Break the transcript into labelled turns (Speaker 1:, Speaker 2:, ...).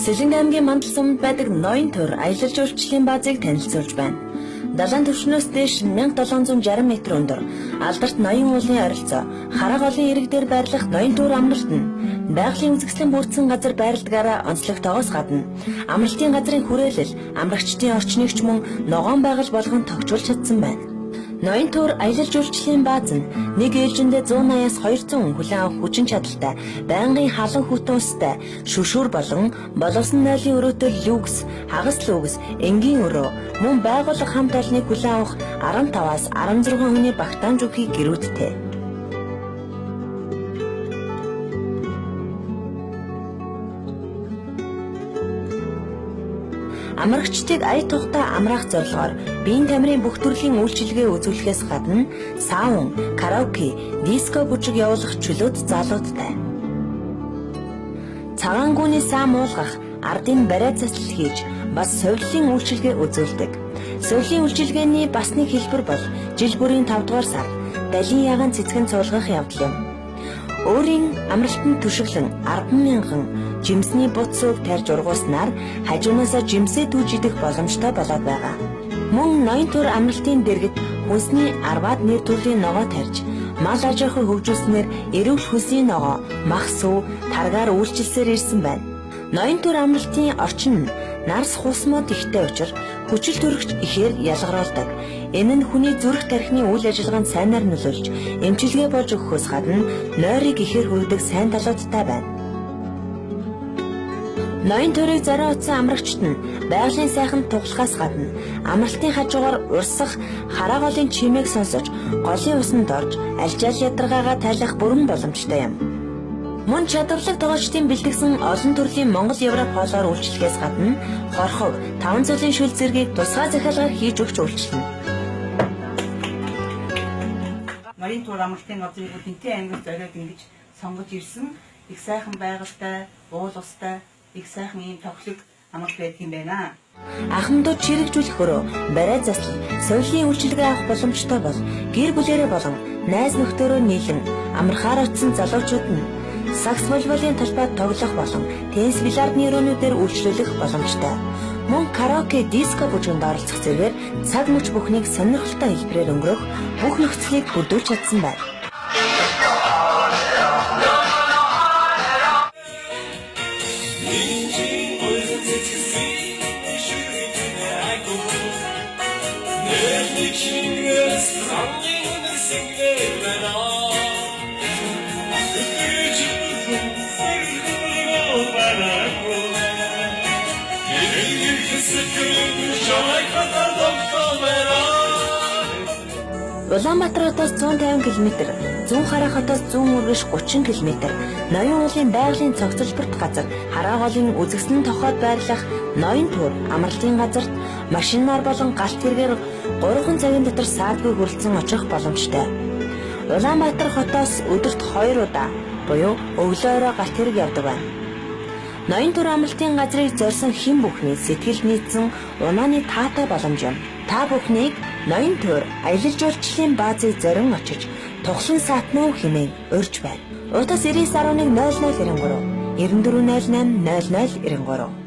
Speaker 1: Сэлэнг аймгийн Мандал суманд байдаг ноён төр аялал жуулчлалын баазыг танилцуулж байна. Далайн түвшнөөс дээш 1760 м өндөр алдарт ноён уулын ойролцоо Хараа голын ирэг дээр байрлах ноён төр амралт нь байгалийн үзэсгэлэн бүрдсэн газар байрладгаараа онцлогтойгоос гадна амралтын газрын хүрээлэл амрагчдын орчныг ч мөн ногоон байгал болгон тогтворч чадсан байна. Ноён төр аялал жуулчлалын бааз нь нэг ээлжиндээ 180-аас 200 хүлээн авах хүчин чадалтай, байнгын халан хүтэн устай, шүршүүр болон боловсон нойлын өрөөтэй люкс, хагас лүгс, энгийн өрөө, мөн байгууллага хамт олныг хүлээн авах 15-аас 16 хүний багтаамж өгөхийг гэрүүдтэй. Амрагчдыг ая тухтай амраах зорилгоор биеийн тамирын бүх төрлийн үйлчилгээ үзүүлэхээс гадна саун, караоке, диско бүжиг явуулах чөлөөт залуудтай. Цагаан гүний саам уулгах, ардын бариа заслал хийж бас совиллын үйлчилгээ үзүүлдэг. Совиллын үйлчилгээний бас нэг хэлбэр бол жил бүрийн 5 дугаар сар далийн ягаан цэцгэн цуулгах явдал юм. Өөрийн амралтанд түшиглэн 10,000 жимсний буцыг тарьж ургууснаар хажуунаасаа жимсээ түүж идэх боломжтой болоод байгаа. Мөн ноён төр амралтын дэргэд хүнсний 10-аад нэр төрлийн ногоо тарьж мал аж ахуй хөгжүүлснээр эрүүл хүнсний ногоо, мах сүв, таргаар үйлчилсээр ирсэн байна. Ноён төр амралтын орчин нь нарс хусмууд ихтэй учраас хүчил төрөгч ихээр ялгаруулдаг. Энэ нь хүний зүрх тархины үйл ажиллагаанд сайнаар нөлөөлж, эмчилгээ болж өгөхөөс гадна нойрыг ихээр хүргэдэг сайн талуудтай байна. Ноён төрийг зорион утсан амрагчид нь байгалийн сайханд туглахаас гадна амралтын хажуугаар урсах Хараа голын чимээг сонсож, голын усанд орж, альжаал ядаргаагаа тайлах бүрэн боломжтой юм. Мөн чадварлаг тоглогчдын бэлтгэсэн олон төрлийн Монгол Европ хоолоор үйлчлэхээс гадна хорхог, 5 зүйлийн шүл зэргийг тусгай захиалгаар хийж өгч үйлчлэнэ.
Speaker 2: Ноён төр амралтын газрыг Дэнтэн аймагт зориод ингэж сонгож ирсэн их сайхан байгальтай, уул устай, их сайхан ийм тоглог амралт байдаг юм байна.
Speaker 1: Ахмадууд чирэгжүүлэх өрөө, бариа заслал, соёлын үйлчилгээ авах боломжтой бол гэр бүлэрээ болон найз нөхдөөрөө нийлэн амрахаар очсон залуучууд нь сакс волейболын талбайд тоглох болон теннис бильярдны өрөөнүүдээр үйлчлүүлэх боломжтой. Мөн караоке, диско бүжгэнд оролцох зэргээр цаг мөч бүхнийг сонирхолтой хэлбэрээр өнгөрөх бүх нөхцөлийг бүрдүүлж чадсан байна. Улаанбаатар хотоос 150 км, Зүүн Хараа хотоос зүүн үргэлж 30 км, ноён уулын байгалийн цогцлборт газар Хараа голын үзэсгэлэн тохойд байрлах ноён төр амралтын газарт машинаар болон галт хэрэгээр 3 цагийн дотор саадгүй хүрэлцэн очих боломжтой. Улаанбаатар хотоос өдөрт 2 удаа буюу өглөөрөө галт хэрэг явдаг байна. Ноён төр амралтын газрыг зорьсон хэн бүхний сэтгэл нийцсэн унааны таатай боломж юм. Та бүхнийг ноён төр аялал жуулчлалын баазыг зорин очиж тухлан саатнуу хэмээн урьж байна. Утас 99.0093 9408 0093